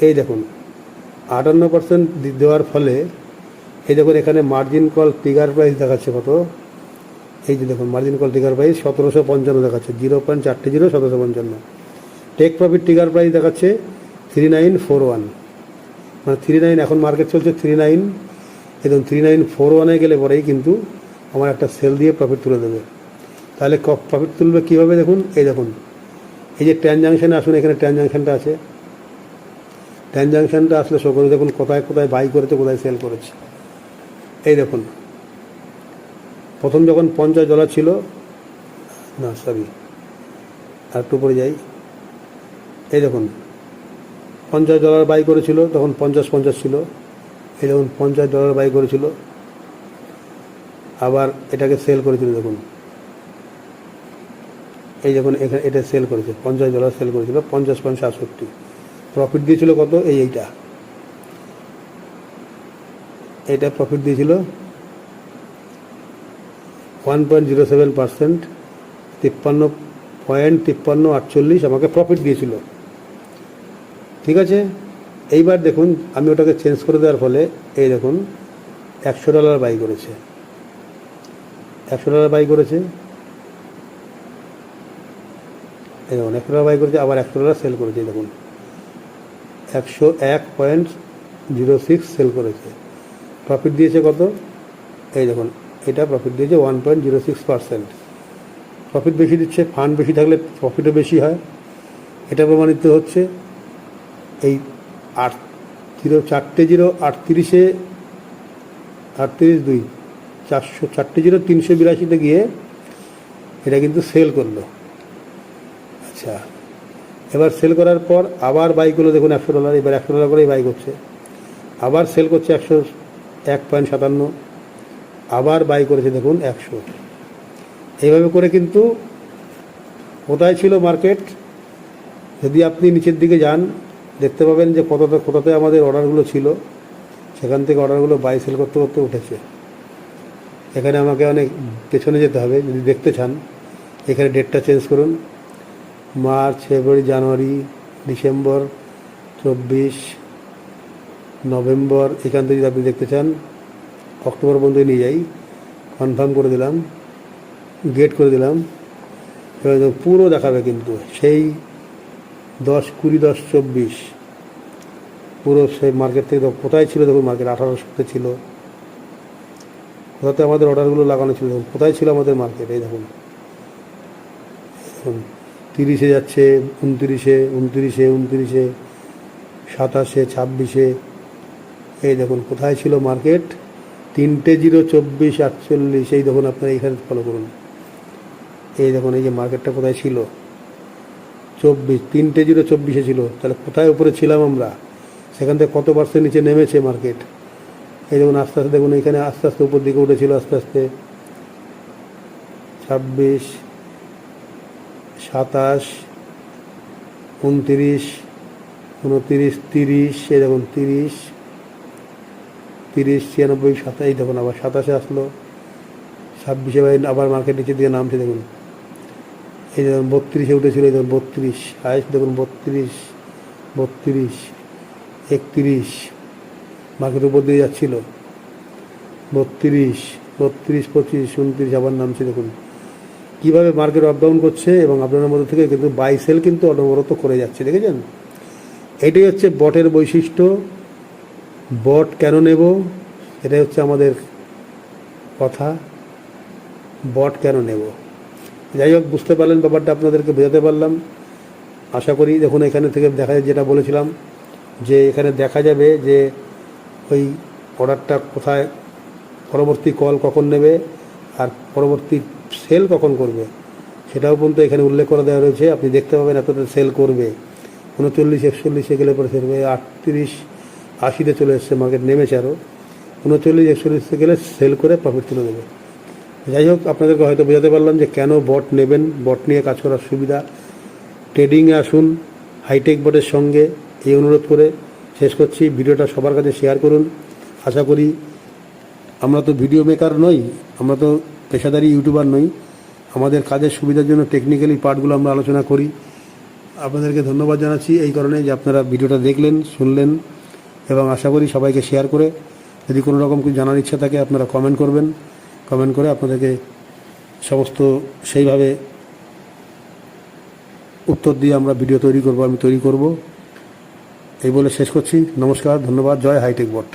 এই দেখুন 58% দেওয়ার ফলে এই দেখুন এখানে মার্জিন কল ট্রিগার প্রাইস দেখাচ্ছে কত, এই যে দেখুন মার্জিন কল ট্রিগার প্রাইস 1755 দেখাচ্ছে, 0.430 1755। টেক প্রফিট ট্রিগার প্রাইস দেখাচ্ছে 3941, মানে 39, এখন মার্কেট চলছে 39। এই দেখুন 3941-এ গেলে পরেই কিন্তু আমার একটা সেল দিয়ে প্রফিট তুলে দেবে। তাহলে প্রফিট তুলবে কীভাবে? দেখুন এই দেখুন, এই যে ট্রানজাকশানে আসুন, এখানে ট্রানজাকশানটা আছে, ট্রানজাকশানটা আসলে শো করে দেখুন কোথায় কোথায় বাই করেছে, কোথায় সেল করেছে। এই দেখুন প্রথম যখন $50 ছিল, না সরি আর একটু পরে যাই, এই দেখুন $50 বাই করেছিল, তখন 50 ছিল। এই দেখুন $50 বাই করেছিল, আবার এটাকে সেল করেছিল, দেখুন এই দেখুন এখানে এটা সেল করেছে, $50 সেল করেছিল, 50.67 প্রফিট দিয়েছিল কত, এইটা প্রফিট দিয়েছিল 1.07%, 53.5348 আমাকে প্রফিট দিয়েছিল। ঠিক আছে, এইবার দেখুন আমি ওটাকে চেঞ্জ করে দেওয়ার ফলে এই দেখুন $100 বাই করেছে, $100 বাই করেছে, এই দেখুন $100 বাই করেছে, আবার $100 সেল করেছে। দেখুন 101.06 সেল করেছে, প্রফিট দিয়েছে কত, এই দেখুন এটা প্রফিট দিয়েছে 1.06%। প্রফিট বেশি দিচ্ছে, ফান্ড বেশি থাকলে প্রফিটও বেশি হয়, এটা প্রমাণিত হচ্ছে। এই 382 গিয়ে এটা কিন্তু সেল করলো। আচ্ছা, এবার সেল করার পর আবার বাই করলো, দেখুন $100, এবার $100 করেই বাই করছে, আবার সেল করছে 101.57, আবার বাই করেছে দেখুন 100। এইভাবে করে কিন্তু কোথায় ছিল মার্কেট, যদি আপনি নিচের দিকে যান দেখতে পাবেন যে কোথাতে আমাদের অর্ডারগুলো ছিল, সেখান থেকে অর্ডারগুলো বাই সেল করতে করতে উঠেছে। এখানে আমাকে অনেক পেছনে যেতে হবে যদি দেখতে চান। এখানে ডেটটা চেঞ্জ করুন, মার্চ, ফেব্রুয়ারি, জানুয়ারি, ডিসেম্বর, 24, নভেম্বর, এখান থেকে যদি আপনি দেখতে চান অক্টোবর পর্যন্ত নিয়ে যাই, কনফার্ম করে দিলাম, গেট করে দিলাম, এবার পুরো দেখাবে কিন্তু সেই 10, 20, 10, 24 পুরো সেই মার্কেট থেকে কোথায় ছিল দেখুন, মার্কেট 1800-তে ছিল, কোথাতে আমাদের অর্ডারগুলো লাগানো ছিল, দেখুন কোথায় ছিল আমাদের মার্কেট। এই দেখুন 30-এ যাচ্ছে, 29-এ, 27-এ, 26-এ, এই দেখুন কোথায় ছিল মার্কেট, 3-0-24-48, এই দেখুন আপনারা এইখানে ফলো করুন। এই দেখুন এই যে মার্কেটটা কোথায় ছিল, 3-0-24 ছিল, তাহলে কোথায় উপরে ছিলাম আমরা, সেখান থেকে কত পার্সেন্ট নিচে নেমেছে মার্কেট। এই দেখুন আস্তে আস্তে দেখুন এইখানে আস্তে আস্তে উপর দিকে উঠেছিল, আস্তে আস্তে 26, 27, 29, 29, 30, এই দেখুন 30, 96, 27, এই দেখুন আবার 27-এ আসলো, 26-এ আবার মার্কেট নিচের দিকে নামছে দেখুন। এই দেখুন 32-এ উঠেছিল, এই দেখুন 32 হাইস্ট দেখুন, 32, 32, 31 মার্কেট উপর দিয়ে যাচ্ছিল, 32, 32, 25, 29 আবার নামছে। দেখুন কীভাবে মার্কেট আপ ডাউন করছে এবং আপনার মধ্যে থেকে কিন্তু বাই সেল কিন্তু অনবরত করে যাচ্ছে, দেখেছেন? এটাই হচ্ছে বটের বৈশিষ্ট্য। বট কেন নেব, এটাই হচ্ছে আমাদের কথা, বট কেন নেব। যাই হোক, বুঝতে পারলেন ব্যাপারটা, আপনাদেরকে বোঝাতে পারলাম আশা করি। দেখুন এখানে থেকে দেখা যায়, যেটা বলেছিলাম যে এখানে দেখা যাবে যে ওই অর্ডারটা কোথায়, পরবর্তী কল কখন নেবে আর পরবর্তী সেল কখন করবে, সেটাও পর্যন্ত এখানে উল্লেখ করে দেওয়া রয়েছে। আপনি দেখতে পাবেন এতটা সেল করবে, 39, 41 গেলে পরে সেল করবে, 38, 80-তে চলে এসছে, মার্কেট নেমেছে আরও, 39, 41 গেলে সেল করে প্রফিট তুলে দেবে। যাই হোক, আপনাদেরকে হয়তো বোঝাতে পারলাম যে কেন বট নেবেন, বট নিয়ে কাজ করার সুবিধা। ট্রেডিংয়ে আসুন হাইটেক বটের সঙ্গে, এই অনুরোধ করে শেষ করছি। ভিডিওটা সবার কাছে শেয়ার করুন। আশা করি, আমরা তো ভিডিও মেকার নই, আমরা তো পেশাদারি ইউটিউবার নই, আমাদের কাজের সুবিধার জন্য টেকনিক্যালি পার্টগুলো আমরা আলোচনা করি। আপনাদেরকে ধন্যবাদ জানাচ্ছি এই কারণে যে আপনারা ভিডিওটা দেখলেন, শুনলেন, এবং আশা করি সবাইকে শেয়ার করে, যদি কোনো রকম কিছু জানার ইচ্ছা থাকে আপনারা কমেন্ট করবেন, কমেন্ট করে আপনাদেরকে সমস্ত সেইভাবে উত্তর দিয়ে আমরা ভিডিও তৈরি করব, আমি তৈরি করব। এই বলে শেষ করছি। নমস্কার, ধন্যবাদ। জয় হাইটেক বট।